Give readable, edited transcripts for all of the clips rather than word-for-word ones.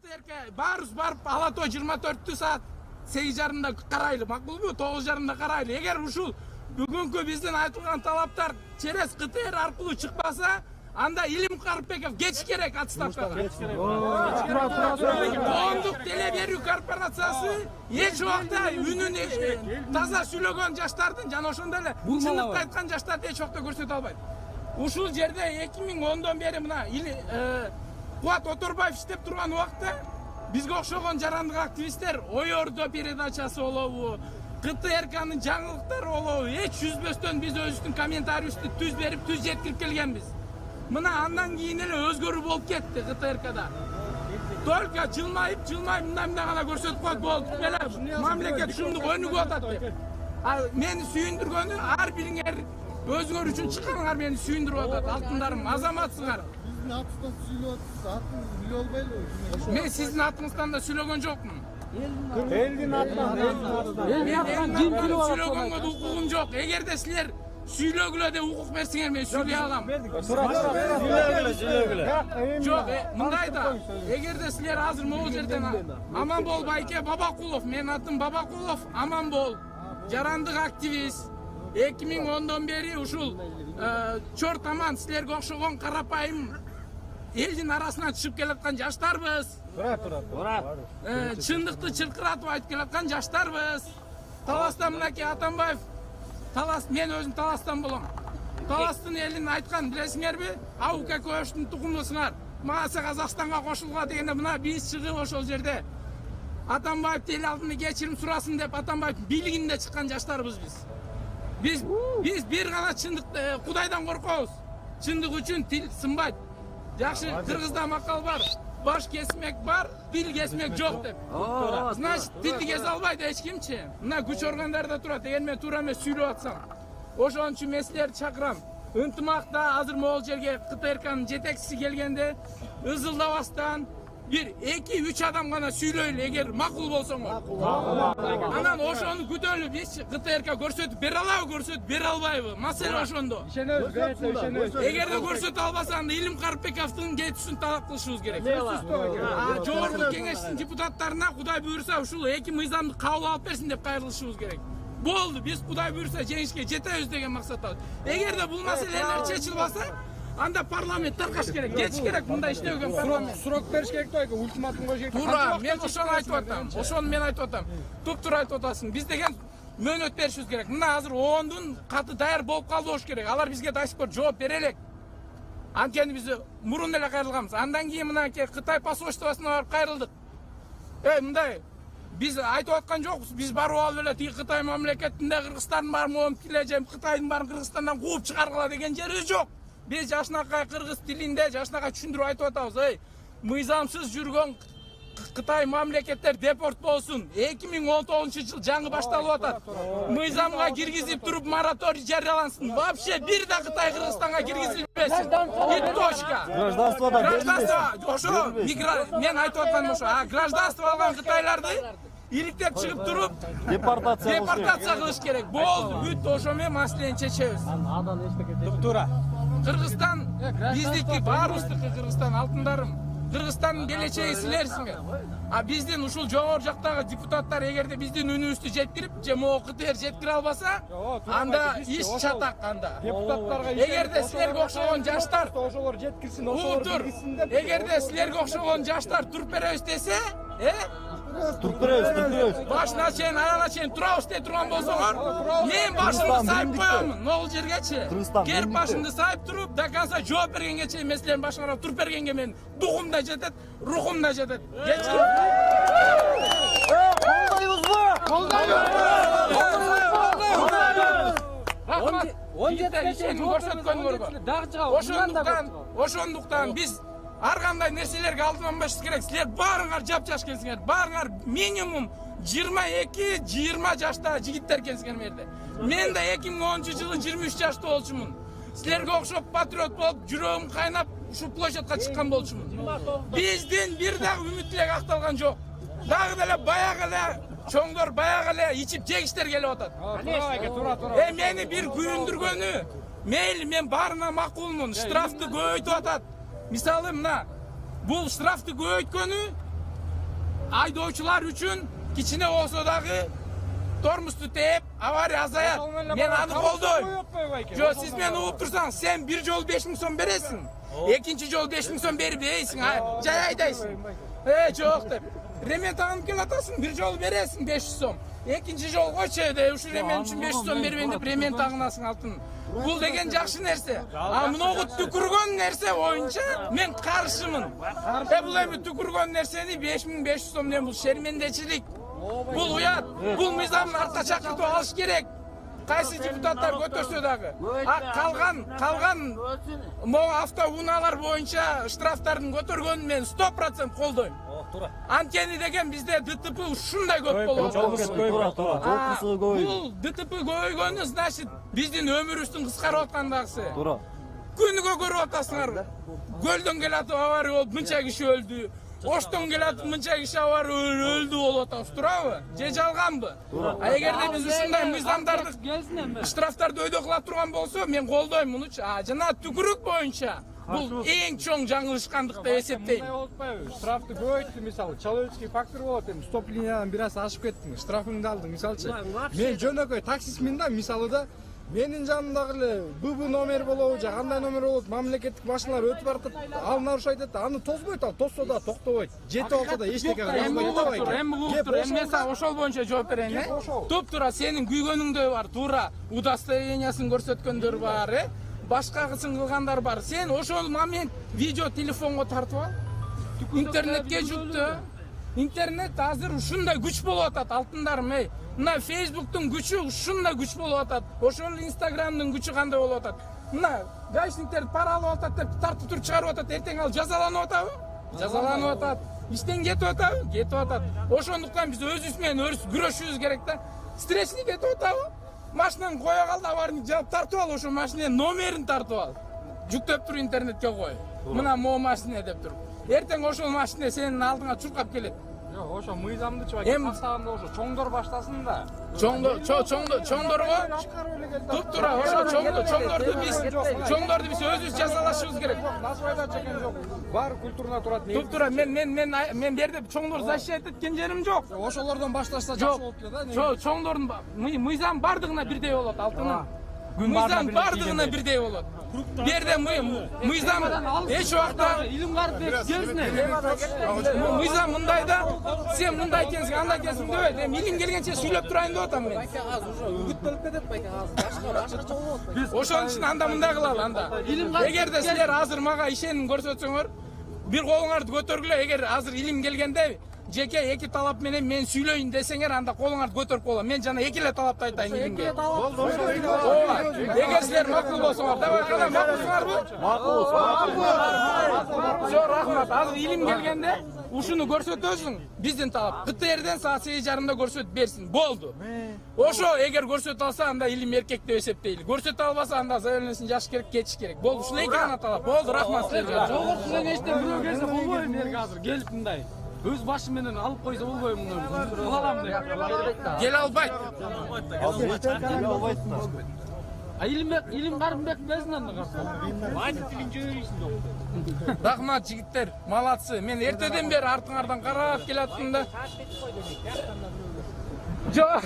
КТРК баарыбыз барып ала тоо 24 саат 8:30 карайлы, макулбу? 9:30 карайлы. Эгер ушул бүгүнкү биздин айтылган талаптар через КТР аркылуу чыкпаса, анда Илим Карпеков кетиш керек отставкага. Коомдук теле берүү корпорациясы эч убакта үнүн таза сүйлөгөн жаштардын жана ошондой эле чындыкты айткан жаштарды эч убакта көрсөтө албайт. Ушул жерде 2010дон бери мына Кубат Оторбаев иштеп турган убакта бизге окшогон жарандык активисттер ой ордо передачасы болобу, КТРКнын жаңылыктары болобу, эч жүзбөстөн биз өзүбүздүн комментарийибизди түз берип, түз жеткирип келгенбиз. Мына андан кийин эле өзгөрүү болуп кетти КТРКда. Только жылмайып мындай гана көрсөтүп коет болдук эле. Мамлекет ушундук өнүгүп атат деп. Мени сүйүндүргөнү ар бириңер өзүңөр үчүн чыкканыңар мени сүйүндүрүп атат. Алтындарым, азаматсыңар. Биздин атыбыздан сүйлөп атасыз, атыңызды биле албайлыбы? Мен сиздин атыңыздан да сүйлөгөн жокмун. Элдин атынан, сүйлөгөнгө да укугум жок. Эгерде силер сүйлөгүлө деп укук берсеңер мен сүйлөй алам. Жок, мындай да. Эгерде силер азыр могул жерден Аманбол Байке Бабакулов, менин атым Бабакулов, Аманбол, жарандык активист. 2010дон бери ушул чорт аман силерге окшогон карапайым элдин арасынан чыгып келаткан жаштарбыз. Чындыкты чыркыратып айтып келаткан жаштарбыз. Таластан мынакей Атамбаев, Талас, мен өзүм Таластан болом. Таластын элин айткан билесиңерби? Аука көчтүн тукумдусуңар. Маса Казакстанга кошулгула дегенде мына биз чыгып ошол жерде Атамбаев эл алдында кечирим сурасын деп Атамбаев бийлигинде чыккан жаштарбыз биз. Biz bir gana çındık Kudaydan korkuyoruz. Çındık üçün til sınbayt. Жақсы Kırgız'da makal var. Baş kesmek var, dil kesmek yok dep. Значит, dildi kese albaydı hiç kimçi. Mına güç organlarda turат. Eğer men turam ve süylü atsam. Oşon üçün mesleleri çakıram. Ынтымақта hazır Moğol жерге КТРК'nın жетекçisi gelgende Ызылдабастан bir, 2-3 adam gana süylöylü eğer makul bolsoңор. Anan oşonu күтөлүп biz КТРК көрсөтүп бере алабы, көрсөтүп бере албайбы? Маселе ошондо. Эгер де көрсөтө албасаң да Илим Карпековдун кетүүсүн талап кылышыбыз керек. Жогорку кеңештин депутаттарына Кудай буйрса ушул эки мыйзамды кабыл алып берсин деп кайрылышыбыз керек. Болду, биз Кудай буйрса жеңишке жетебиз деген максатта. Эгер де бул маселелер чечилбаса, анда парламент таркаш керек, кетиш керек мындай иштеген парламент. Срок бериш керек да, ультиматум коюш керек. Туура, мен ошону айтып атам. Ошону мен айтып атам. Туп-туура айтып атасың. Биз деген мөөнөт беришибиз керек. Мына азыр оондун каты даяр болуп калды болуш керек. Алар бизге до сих пор жооп бере элек. Анткени биз мурун эле кайрылганбыз. Андан кийин мынакей Кытай посольствосуна барып кайрылдык. Мындай биз айтып аткан жокпуз. Биз барып алып эле тиги Кытай мамлекетинде Кыргызстандын баарын моомуп килежем, Кытайдын баарын Кыргызстандан кууп чыгаргыла деген жери жок. Biz жашнакай кыргыз тилинде жашнакай түшүндүрүп айтып атабыз. Мыйзамсыз жүргөн Кытай мамлекеттер депорт болсун. 2019-жыл жаңы башталып атат. Мыйзамга киргизип туруп мораторий жарыялансын. Вообще бир да Кытай Кыргызстанга киргизилбесин. И точка. Гражданство. Ошо мен айтып атканым ошо. Гражданство алган кытайларды иликтеп чыгып туруп депортация кылыш керек. Болду, бүт ошо менен маселени чечебиз. Туура. Кыргызстан биздики, баарыбыздыкы Кыргызстан, алтындарым. Кыргызстандын келечеги силерсиңер. Биздин ушул жогору жактагы депутаттар эгерде биздин үнүбүздү жеткирип, же могу КТР жеткире албаса, анда иш чатак анда. Депутаттарга эгерде силерге окшогон жаштар ошолор жеткирсин, ошолор билгисин деп. Эгерде силерге окшогон жаштар туруп беребиз десе, Туруп беребиз. Башына чейин, аяна чейин турабыз дей турган болсоңор, мен башымды сайып коёмун. Могул жергечи. Керип башымды сайып туруп, до конца жооп бергенге чейин мен силердин башыңарга туруп бергенге мен духум да жетет, рухум да жетет. Кечирип. Ошондуктан биз ар кандай нерселерге алдынбашыбыз керек. Силер баарыңар жап-жаш экенсиңер. Баарыңар минимум 22-20 жашта жигиттер экенсиңер мерде. Мен да 2010-жылы 23 жашта болчумун. Силерге окшоп патриот болуп, жүрөгүм кайнап, ушу площадка чыккан болчумун. Биздин бир да үмүттүлек акталган жок. Дагы деле баягы эле чоңдор баягы эле ичип жегиштер келип атат. Туура. Мени бир күйүндүргөнү, мейли мен баарына макулмун. Штрафты көбөйтүп атат. Мисалы мына, бул штрафты көбөйткөнү айдоочулар үчүн кичине болсо дагы тормузду тээп авария азаят. Мен аны колдойм. Жо, сиз мени угуп турсаңыз, сен бир жолу 5000 сом бересиң. Экинчи жолу 5000 сом берип дейсиң, жай айдайсың. Жок деп. Ремень тагынып келатасың, бир жолу бересиң 500 сом. Экинчи жолу койчу деп, ушу ремень үчүн 500 сом бербейин деп ремень тагынасың алтын. Бул деген жакшы нерсе. Мунугу түкүргөн нерсе боюнча мен каршымын. Бул эми түкүргөн нерсени 5500 сомден бул шермендечилик. Бул уят, бул мыйзамдын артка чакыртып алыш керек. Кайсы депутаттар көтөрсө дагы. Калган могу автоунаалар боюнча штрафтардын көтөргөнүн мен 100% колдойм. Анткени деген бизде ДТП ушундай көп болот. Бул ДТП көбөйгөнү, значит, биздин өмүрүбүздүн кыскарып аткандагысы. Туура. Күнүгө көрүп атасыңар. Көлдөн келатып авария болуп мынча киши өлдү. Оштон келатып мынча киши авария өлдү болуп атабыз, туурабы? Же жалганбы? Эгерде биз ушундай мыйзамдарды, штрафтарды өйдө кылып турган болсо, мен колдойм мунучу. Жана түкүрүк боюнча бул эң чоң жаңылышкандык деп эсептейм. Штрафты көбөйттү, мисалы, человеческий фактор болот, эми стоп линиядан бир аз ашып кеттиң, штрафыңды алдың, мисалчы. Мен жөнөкөй таксистмин да, мисалы да, менин жанымдагы эле ББ номер болобу, же кандай номер болот, мамлекеттик машиналар өтүп баратат, ал нарушать этет, аны тозбойт, ал тозсо да токтобойт. Жетип алса да эчтеке кылбайт. Эми мен сага ошол боюнча жооп берейин, Туп-туура сенин күйгөнүңдөй бар, туура удостоверениясын көрсөткөндөр бар, башкасын кылгандар бар. Сен ошол момент видео телефонго тартып ал. Интернетке жүктө. Интернет азыр ушундай күч болуп атат, алтындарым, Мына Facebooktун күчү ушундай күч болуп атат. Ошол Instagramдын күчү кандай болуп атат. Мына гаишниктер пара алып атат деп тартып туруп чыгарып атат, эртең ал жазаланып атабы? Жазаланып атат. Иштен кетип атабы? Кетип атат. Ошондуктан биз өзүбүз менен өзүбүз күрөшүбүз керек да. Стрессни кетип атабы? Машинаны кое кал, аварийни жаап тартып ал, ошо машинанын номерин тартып ал. Жүктөп туруп интернетке кой. Мына могу машина деп туруп. Эртең ошол машина сенин алдыңа чуркап келет. Жок, ошо мыйзамды баштаганда ошо чоңдор баштасын да. Чоңдорго туп-туура ошо чоңдорду биз өзүбүз жазалашыбыз керек. Насыбайда чекен жок. Баары культурна турат. Туп-туура мен берде чоңдор защищать эткен жерим жок. Ошолордон башташса жакшы болот да. Чоңдордун мыйзам бардыгына бирдей болот, алтыным. Мыйзам бардыгына бирдей болот. Берде мыйзам эч убакта Илим Карыпбек келсине. мыйзам мындай да, сен мындай экенсиң, андай экенсиң дебейт. Эми илим келгенче сүйлөп турайын деп атам мен. Үгүт болуп кетет байке азыр. Ошон үчүн анда мындай кылалы анда. Эгерде силер азыр мага ишеним көрсөтсөңөр, бир колуңарды көтөргүлө, эгер азыр илим келгенде жеке эки талап менен мен сүйлөйүн десеңер, анда колуңарды көтөрүп коелам. Мен жана эки эле талапты айтайын илимге. Эгер силер макул болсоңор, давай кана макулсуңарбы? Жок, рахмат. Азыр илим келгенде ушуну көрсөтөсүң, биздин талап. КТРден саат 8:30 көрсөтүп берсин. Болду. Ошо эгер көрсөтө алса, анда илим эркек деп эсептейли. Көрсөтө албаса, анда заявлениясын жазыш керек, кетиш керек. Болду, ушул эки гана талап. Болду, рахмат силерге. Жогорку сен эчтен бирөө келсе болбойм мерге азыр келип мындай. Өз башы менен алып койсо болбойм муну. Кылалам деп. Келе албайт. Илим Карыпбек безин анда каршы. Вадик тилин жөбөйсүң. Рахмат жигиттер, малатсы. Мен эртеден бери артыңардан карап келаттым да. Жок.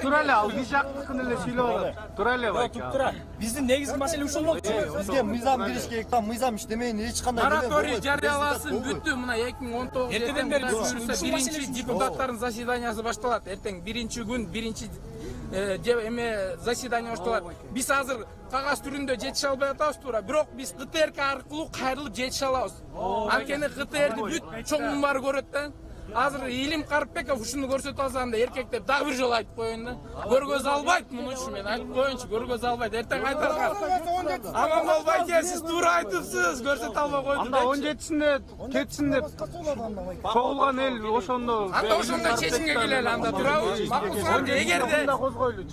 Тура эле ал бишактыкын эле сүйлөп алат. Тура эле байке. Биздин негизги маселе ушул болчу. Бизге мыйзам кириш керек да, мыйзам иштемейин эч кандай. Мораторий жарыяласын, бүттү. Мына 2019 Эртеден бери биринчи депутаттардын заседаниясы башталат. Эртең биринчи күн, биринчи эме заседание башталат. Биз азыр кагаз түрүндө жетише албай атабыз, туура. Бирок биз КТР аркылуу кайрылып жетише алабыз. Анткени КТРди бүт чоңун баары көрөт да. Азыр Илим Карыпбеков ушуну көрсөтүп алса, анда эркек деп дагы бир жолу айтып коеюн да. Көргөз албайт муну үчүн мен айтып коеюнчу, көргөз албайт. Эртең айтарга. Аман болбой экен, сиз туура айтыпсыз, көрсөтө албай койду. Анда 17-синде кетсин деп чогулган эл ошондо. Анда ошондой чечимге келели, анда туурабы? Макулсуңар, эгерде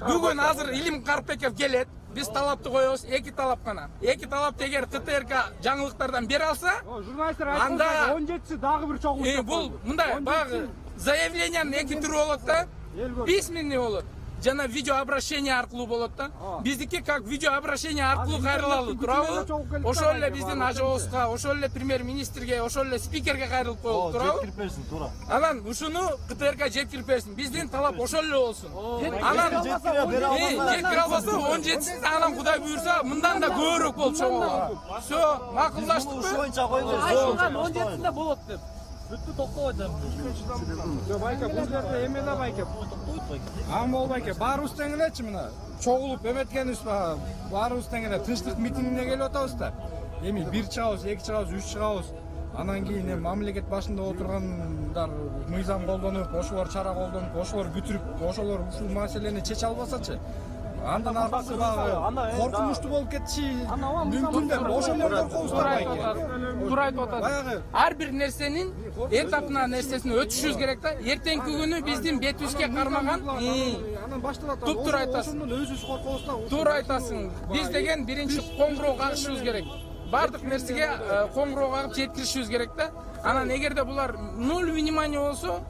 бүгүн азыр Илим Карыпбеков келет, биз талапты коебуз, эки талап гана. Эки талапты эгер КТРК жаңылыктардан бере алса, журналисттер айтканда 17-си дагы бир чогуу. Бул мындай баягы заявлениянын эки түрү болот да. Письменный болот. жана видео обращение аркылуу болот да. Биздики как видео обращение аркылуу кайрылалы турабы? Ошол эле биздин ажообузга, ошол эле премьер-министрге, ошол эле спикерге кайрылып коелу турабы? Жеткирип берсин, туура. Анан ушуну КТРК жеткирип берсин. Биздин талап ошол эле болсун. Анан жеткире албаса 17-синде анан Кудай буйрса мындан да көбүрөөк болуп чогулат. Всё, макулдаштыкпы? Ушу боюнча койгуз. Айтылган 17-синде болот деп. Бүттү токтоп атам. Байке, бул жерде эме да байке. Амол байке, баарыбыз тең элечи мына чогулуп эметкенибиз баарыбыз тең эле тынчтык митингине келип атабыз да. Эми 1 чыгабыз, 2 чыгабыз, 3 чыгабыз. Анан кийин эми мамлекет башында отургандар мыйзам колдонуп, ошолор чара колдонуп, ошолор бүтүрүп, ошолор ушул маселени чече албасачы. Андан артысы баягы коркунучтуу болуп кетиши мүмкүн деп ошондон коркобуз да байке. Туура айтып атат. Ар бир нерсенин этапына нерсесин өтүшүбүз керек да. Эртеңки күнү биздин бетибизге кармаган Анан башталат. Туп-туура айтасың. Ошондон өзүбүз коркобуз да. Туура айтасың. Биз деген биринчи коңгуроо кагышыбыз керек. Бардык нерсеге коңгуроо кагып жеткиришибиз керек да. Анан эгерде булар нуль внимание болсо,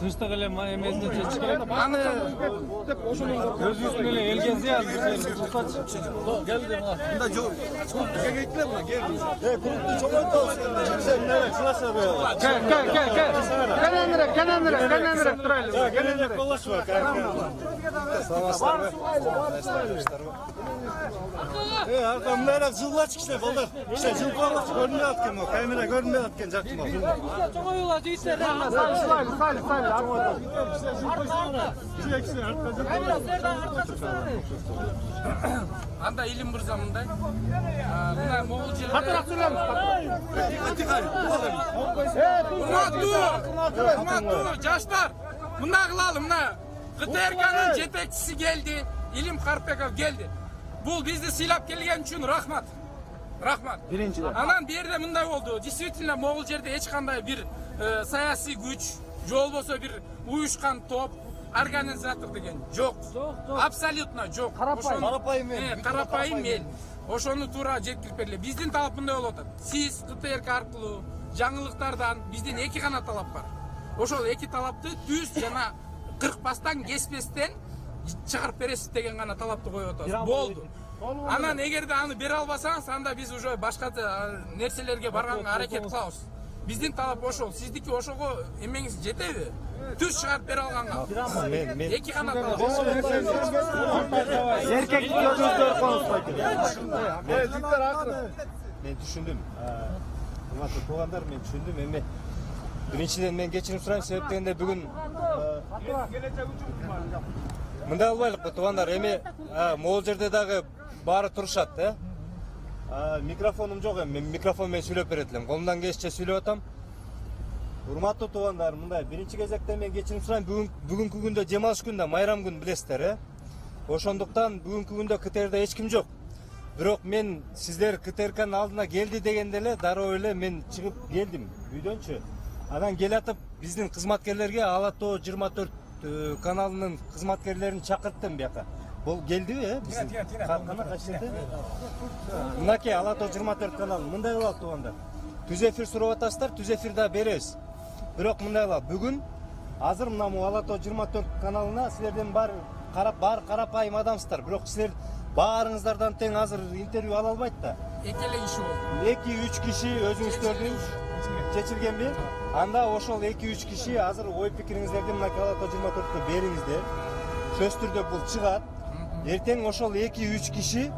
Тынчтык эле эмесине чечиш керек. аны деп ошондон коркобуз. Өзүбүз эле элген зыян булсачы. Келди мына. Мында жок. Кегейтиле мына келди. Группу чоңойтабыз енді. Жимсен нере чыласа бер. Кененирээк турайлы. Келеңек болушуба. Арка мындай жыллачы кишилер балдар. Кишилер жылып алып көрүнбөй аткан могу. Камера көрүнбөй аткан жакты могу. Чоңоюла жыйсер. анда Илим мырза мындай. Мына могул жерде катыраак Урматтуу жаштар, мына кылалы, мына КТРКнын жетекчиси келди, Илим Карпеков келди. Бул бизди сыйлап келген үчүн рахмат. Рахмат. Биринчиден. Анан берде мындай болду. Действительно могул жерде эч кандай бир саясий күч, же болбосо бир уюшкан топ, организатор деген жок. Абсолютно жок. Карапайым эл. Карапайым эл. Ошону туура жеткирип бергиле. Биздин талап мындай болуп атат. Сиз КТРК аркылуу жаңылыктардан биздин эки гана талап бар. Ошол эки талапты түз жана кыркпастан, кеспестен чыгарып бересиз деген гана талапты коюп атабыз. Болду. Анан эгерде аны бере албасаңыз, анда биз уже башка нерселерге барганга аракет кылабыз. Биздин талап ошол. Сиздики ошого эмеңиз жетеби? Түз чыгарып бере алганга. Мен Эки гана талап. эркектик өзүңүздөр коңуз байке. Мен түшүндүм. Урматтуу туугандар, мен түшүндүм. Эми биринчиден мен кечирим сурайм, себеп дегенде бүгүн мындай албайлыкпы туугандар. Эми могул жерде дагы баары турушат, микрофонум жок эми, мен микрофон менен сүйлөп берет элем. Колумдан келишинче сүйлөп атам. Урматтуу туугандар, мындай биринчи кезекте мен кечирим сурайм. Бүгүнкү күндө демалыш күндө, майрам күн билесиздер, Ошондуктан бүгүнкү күндө КТРде эч ким жок. Бирок мен сиздер КТРКнын алдына келди дегенде эле дароо эле мен чыгып келдим үйдөнчү. Анан келатып биздин кызматкерлерге Ала Тоо 24 каналынын кызматкерлерин чакырттым бияка. Бул келдиби, биздин кана качты. Мынакей Ала Тоо 24 каналы мындай кылат туугандар. Түз эфир сурап атасыздар, түз эфир да беребиз. Бирок мындай кылат, бүгүн азыр мына Ала Тоо 24 каналына силерден баары карапайым адамсыздар. Бирок силер баарыңыздардан тең азыр интервью ала албайт да. Экеле киши болду. 2-3 киши өзүңүздөрдүн чечилгенби? Анда ошол 2-3 киши азыр ой пикириңиздерди мына Ала Тоо 24-кө бериңиздер. Сөзсүз түрдө бул чыгат. Эртең ошол 2-3 киши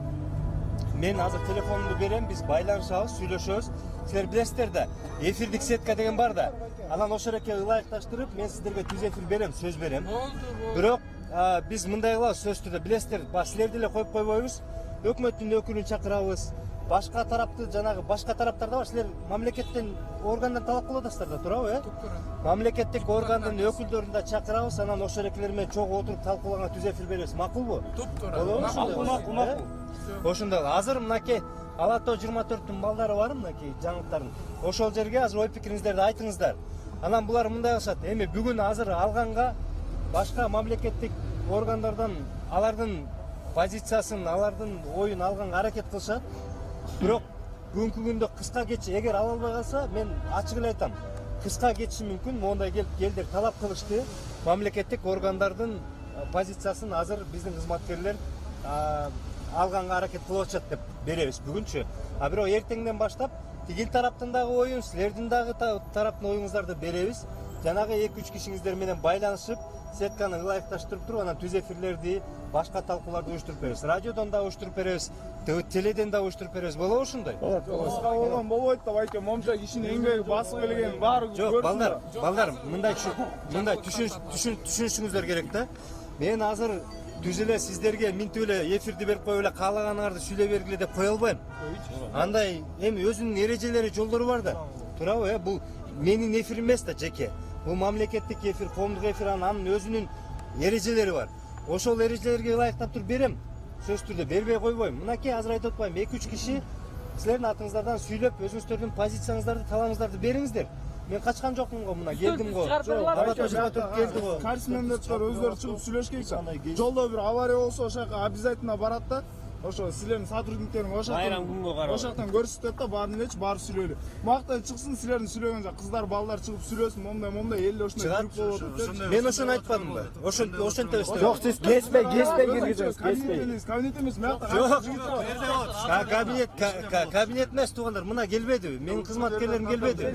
мен азыр телефонумду берем, биз байланышабыз, сүйлөшөбүз. Силер билесиздер да, эфирдик сетка деген бар да. Анан ошол эке ылайыкташтырып, мен сиздерге түз эфир берем, сөз берем. Бирок биз мындай кылабыз, сөзсүз түрдө билесиздер, силерди эле коюп койбойбуз. Өкмөттүн өкүлүн чакырабыз. Башка тарапты, жанагы башка тараптарда бар, силер мамлекеттен, органдан талап кылып атасыздар да, туурабы? Мамлекеттик органдын өкүлдөрүн да чакырабыз, анан ошол экелер менен чогуу отуруп талкуулаган түз эфир беребиз. Макулбу? Туп-туура. Ошондой азыр мынакей Ала Тоо 24-тун балдары бар, мынакей жаңылыктардын. Ошол жерге азыр ой пикириңиздерди айтыңыздар. Анан булар мындай кылышат. Эми бүгүн азыр алганга башка мамлекеттик органдардан алардын позициясын, алардын оюн алганга аракет кылышат. Бирок бүгүнкү күндө кыска кетиши, эгер ала албай калса, мен ачык эле айтам. Кыска кетиши мүмкүн, мондай келип келдер талап кылышты. Мамлекеттик органдардын позициясын азыр биздин кызматкерлер алганга аракет кылып атышат деп беребиз бүгүнчү. А бирок эртеңден баштап тигил тараптын дагы оюн, силердин дагы тараптын оюңуздарды беребиз. Жанагы 2-3 кишиңиздер менен байланышып, сетканы ылайыкташтырып туруп, анан түз эфирлерди, башка талкууларды уюштуруп беребиз. Радиодон да уюштуруп беребиз, теледен да уюштуруп беребиз. Болобу ушундай? Кыска болгон болбойт деп айтам. Момча кишинин эмгеги басып келген баары Жок, балдар, мындай түшүнүшүңүздөр керек да. Мен азыр түз эле сиздерге минтип эле эфирди берип коюп эле каалаганыңарды сүйлөй бергиле деп кое албайм. Андай эми өзүнүн эрежелери, жолдору бар да. Туурабы? Бул менин эфирим эмес да, жеке. Бул мамлекеттик эфир, коомдук эфир, анын өзүнүн эрежелери бар. Ошол эрежелерге ылайыктап туруп берем. Сөзсүз түрдө бербей койбойм. Мынакей азыр айтып атпаймынбы, 2-3 киши силердин атыңыздардан сүйлөп, өзүңүздөрдүн позицияңыздарды, талабыңыздарды бериңиздер. Мен качкан жокмун го, мына келдим го. Алат 24 келди го. корреспонденттер өздөрү чыгып сүйлөшкенчи. Жолдо бир авария болсо ошо жака обязательно барат да. Ошо силердин сотрудниктериң ошо жактан көрсөтөт да, баарын элечи барып сүйлөйлү. Мактан чыксын силердин сүйлөгөн жак кыздар, балдар чыгып сүйлөсүн, момдай элде ошондой групп болуп атат. Мен ошону айтпадымбы? Ошентебиз. Жок, сиз кеспей киргизиңиз, кеспей. Кабинет эмес, мыякта Кабинет эмес туугандар, мына келбедиби? Менин кызматкерлерим келбедиби?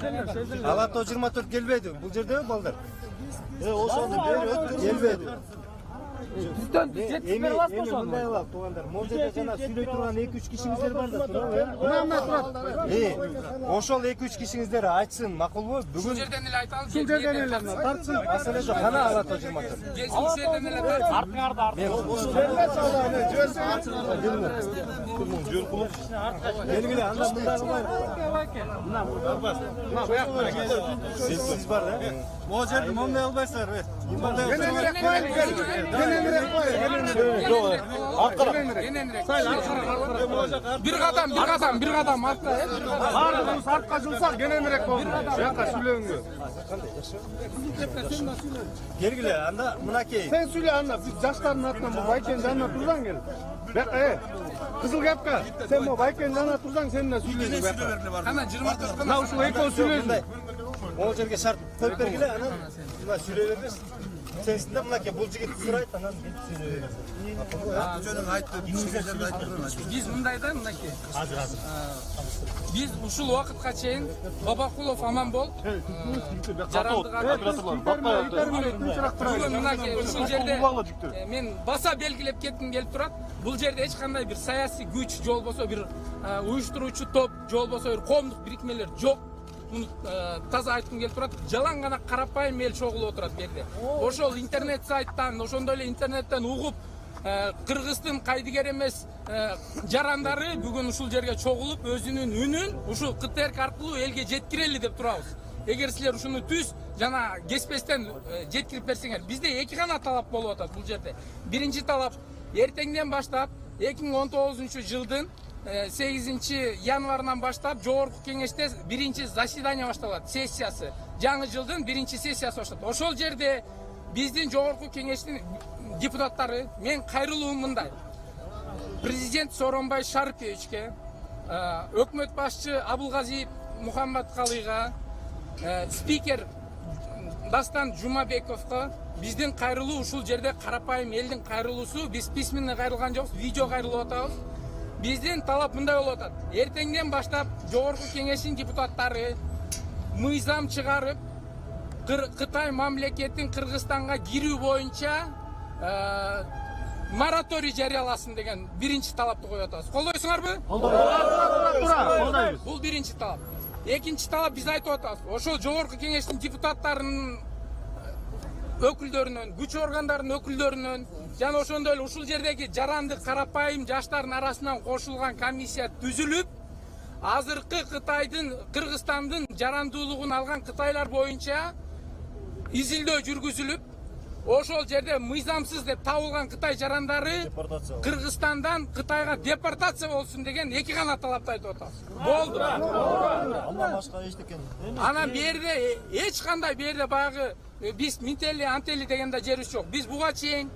Алато 24 келбедиби? Бул жердеби балдар? Ошону бери өткөрүп Келбеди. Түздөн жеткирип бере аласызбы ошону? Мындай кылалы туугандар. Могул жерде жана сүйлөй турган 2-3 кишиңиздер бар да, туурабы? Мына турат. Ошол 2-3 кишиңиздер айтсын, макулбу? Бүгүн жерден эле айталып, Ушул жерден эле тартсын. маселе жок. Кана Алато 24. Келсин жерден эле тартып. Артыңарда Белгиле, анда мындай кылмайм. Сиз бар да? Могул жерди момдай албайсыздар. Bir kadam artta. Баарыбыз артка жылсак кененирээк болду. Жака сүйлөгүңүз. Келгиле, анда мынакей. Сен сүйлө анда, биз жаштардын атынан бул байкенин жанына турсаң кел. Бека, кызыл кепка. Сен бул байкенин жанына турсаң, сен да сүйлөйсүң бека. Ana 24 Мына ушул экөө сүйлөйсүң. Могул жерге шарт коюп бергиле, анан мына сүйлөй беребиз. Сенсин да мынакей бул жигит сурайт, анан бүт сүйлөй беребиз. Biz mındayda mınaki. Biz ушул убакытка чейин Бабакулов Аманбол мынакей ушул жерде мен баса белгилеп кетким келип турат. Бул жерде эч кандай бир саясий күч же болбосо бир уюштуруучу топ же болбосо бир коомдук бирикмелер жок. Муну таза айткым келип турат. Жалаң гана карапайым эл чогулуп отурат бу жерде. Ошол интернет сайттан, ошондой эле интернеттен угуп Кыргыздын кайдыгер эмес жарандары бүгүн ушул жерге чогулуп өзүнүн үнүн ушул КТРК аркылуу элге жеткирели деп турабыз. Эгер силер ушуну түз жана кеспестен жеткирип берсеңер, бизде эки гана талап болуп атат бул жерде. Биринчи талап эртеңден баштап 2019 жылдын 8 январынан баштап жогорку кеңеште биринчи заседание башталат, сессиясы. Жаңы жылдын биринчи сессиясы башталат. Ошол жерде биздин жогорку кеңештин депутаттары, мен кайрылуум мындай. Президент Сооронбай Шарыповичке, өкмөт башчы Абылгазиев Мухаммадкалыйга, спикер Дастан Жумабековго биздин кайрылуу ушул жерде карапайым элдин кайрылуусу, биз письменно кайрылган жокпуз, видео кайрылып атабыз. Биздин талап мындай болуп атат. Эртеңден баштап жогорку кеңештин депутаттары мыйзам чыгарып, Кытай мамлекетин Кыргызстанга кирүү боюнча мораторий жарыяласын деген биринчи талапты коюп атабыз. Колдойсуңарбы? Бул биринчи талап. Экинчи талап биз айтып атабыз. Ошол жогорку кеңештин депутаттарынын өкүлдөрүнөн, күч органдарынын өкүлдөрүнөн жана ошондой эле ушул жердеги жаранды карапайым жаштардын арасынан кошулган комиссия түзүлүп, азыркы Кытайдын, Кыргызстандын жарандуулугун алган кытайлар боюнча изилдөө жүргүзүлүп, ошол жерде мыйзамсыз деп табылган Кытай жарандары Кыргызстандан Кытайга депортация болсун деген эки гана талапты айтып атабыз. Болду. Андан башка эчтекен. Анан бу жерде эч кандай бу жерде баягы биз минтели антели дегенде жерибиз жок. Биз буга чейин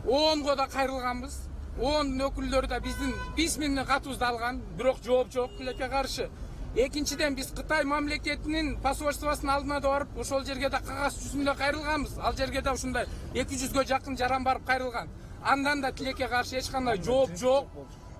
ООНго да кайрылганбыз. ООНдун өкүлдөрү да биздин письменный катыбызды алган, бирок жооп жок. Тилекке каршы Экинчиден биз Кытай мамлекетинин посольствосунун алдына да барып, ошол жерге да кагаз жүзүн эле кайрылганбыз. Ал жерге да ушундай 200гө жакын жаран барып кайрылган. Андан да тилекке каршы эч кандай жооп жок.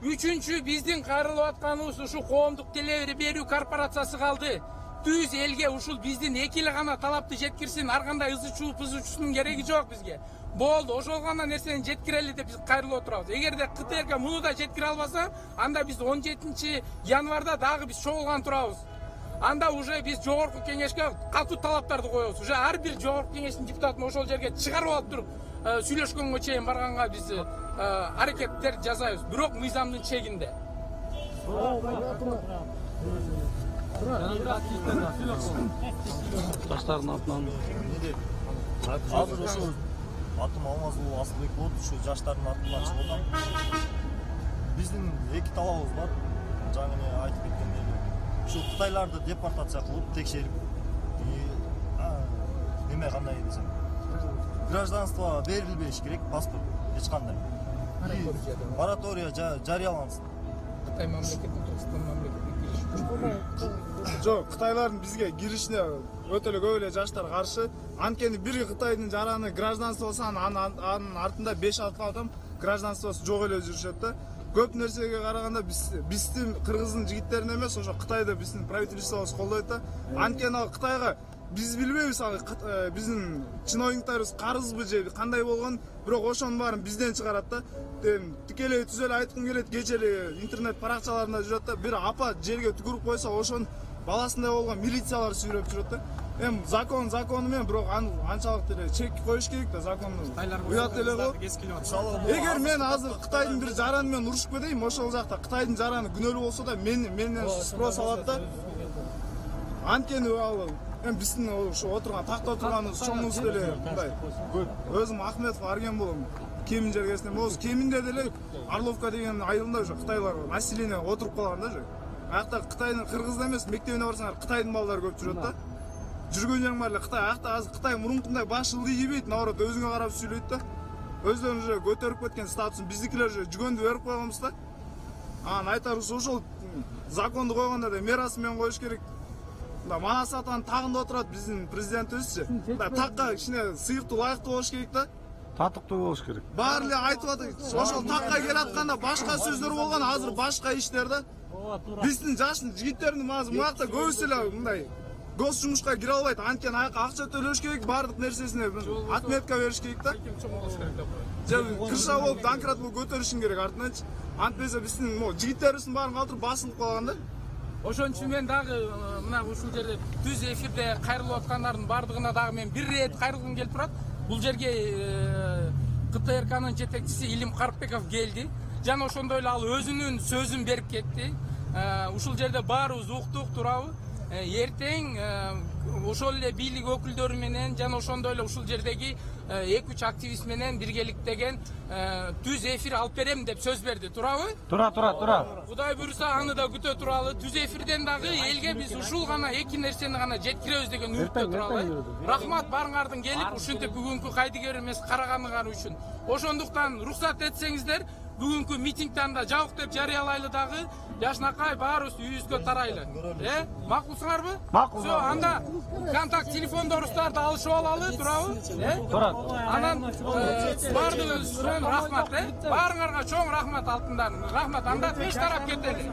Үчүнчү, биздин кайрылып атканыбыз ушу коомдук теле берүү корпорациясы калды. Түз элге ушул биздин эки эле гана талапты жеткирсин, ар кандай ызы-чуусунун кереги жок бизге. Болду, ошол гана нерсени жеткирели деп биз кайрылып отурабыз. Эгерде КТРК муну да жеткире албаса, анда биз 17 январда дагы биз чогулган турабыз. Анда уже биз жогорку кеңешке катуу талаптарды коебуз. Уже ар бир жогорку кеңештин депутатын ошол жерге чыгарып алып туруп, сүйлөшкөнгө чейин барганга биз аракеттер жасайбыз. Бирок мыйзамдын чегинде. Жаштардын атынан. Азыр ошо атым Алмазулуу Асылбек болуп, ушу жаштардын атынан чыгып атам. Биздин эки талабыбыз бар. Жаңы эле айтып кеткендей эле. Ушу Кытайларды депортация кылып, текшерип, неме кандай десем, гражданство берилбеш керек, паспорт эч кандай. Моратория жарыялансын. Кытай мамлекетинин Кыргызстан мамлекетине Жок, Кытайлардын бизге киришине өтө эле көп эле жаштар каршы. Анткени бир Кытайдын жараны гражданствосу анын артында 5-6 адам гражданствосу жок эле жүрүшөт да. Көп нерсеге караганда биздин кыргыздын жигиттерин эмес, ошо Кытайда биздин правительствобуз колдойт да. Анткени ал Кытайга биз билбейбиз, ал биздин чиновниктарыбыз карызбы же кандай болгон, бирок ошонун баарын бизден чыгарат да. Тикелей түз эле айткым келет, кече эле интернет баракчаларында жүрөт да. Бир апа жерге түкүрүп койсо, ошонун баласындай болгон милициялар сүйрөп жүрөт да. Закону менен, бирок анчалык деле чек коюш керек да, законду. Уят эле го. Эгер мен азыр Кытайдын бир жараны менен урушуп кетейин, ошол жакта Кытайдын жараны күнөөлүү болсо да менден спрос алат да. Анткени ал биздин ошо отурган такта отурганыбыз чоңубуз деле мындай. Өзүм Ахметов Арген болом. Кемин жергесинен болсо, кеминде деле Орловка деген айылында уже Кытайлар население отуруп калган да же. Аякта Кытайдын кыргызда эмес, мектебине барсаңар Кытайдын балдары көп жүрөт да. Жүргөн жериң бар эле Кытай, аякта азыр Кытай мурункундай баш ылдый жебейт, наоборот өзүңө карап сүйлөйт да. Өздөрүн уже көтөрүп кеткен статусун биздикилер уже жүгөндү берип койгонбуз да. Анан айтарыбыз ошол законду койгондо да мерасы менен коюш керек. Манас атанын тагында отурат биздин президентибизчи. Такка кичине сыйыктуу, лайыктуу болуш керек да. Татыктуу болуш керек. Баары эле айтып атат. Ошол такка келатканда башка сөздөр болгон, азыр башка иштер да. Биздин жаш жигиттердин азыр муякта көбүсү эле мындай гос жумушка кире албайт. Анткени аяка акча төлөш керек, баардык нерсесине отметка бериш керек да. Кырша болуп, данкрат болуп көтөрүшүң керек артынанчы. Антпесе биздин жигиттерибиздин баарын калтырып басылып калган да. Ошон үчүн мен дагы мына ушул жерде түз эфирде кайрылып аткандардын бардыгына дагы мен бир рет кайрылгым келип турат. Бул жерге КТРКнын жетекчиси Илим Карпбеков келди. Жана ошондой эле ал өзүнүн сөзүн берип кетти. Ушул жерде баарыбыз уктук турабы? Эртең ошол эле бийлик өкүлдөрү менен жана ошондой эле ушул жердеги 2-3 активист менен биргеликтеген түз эфир алып берем деп сөз берди. Турабы? Тура. Кудай буйруса аны да күтө туралы. Түз эфирден дагы элге биз ушул гана эки нерсени гана жеткиребиз деген үмүттө туралы. Рахмат баарыңардын келип ушинтип бүгүнкү кайдыгер эмес караганыңар үчүн. Ошондуктан рухсат этсеңиздер, бүгүнкү митингди анда жабык деп жарыялайлы дагы. Жашнакай баарыбыз үйүбүзгө тарайлы. Макулсуңарбы? Макул. Жо, анда контакт телефондорубуздарды алышып алалы, турабы? Тура. Анан баардыгыңыз үчүн рахмат, баарыңарга чоң рахмат алтындар. Рахмат, анда тынч тарап кетели.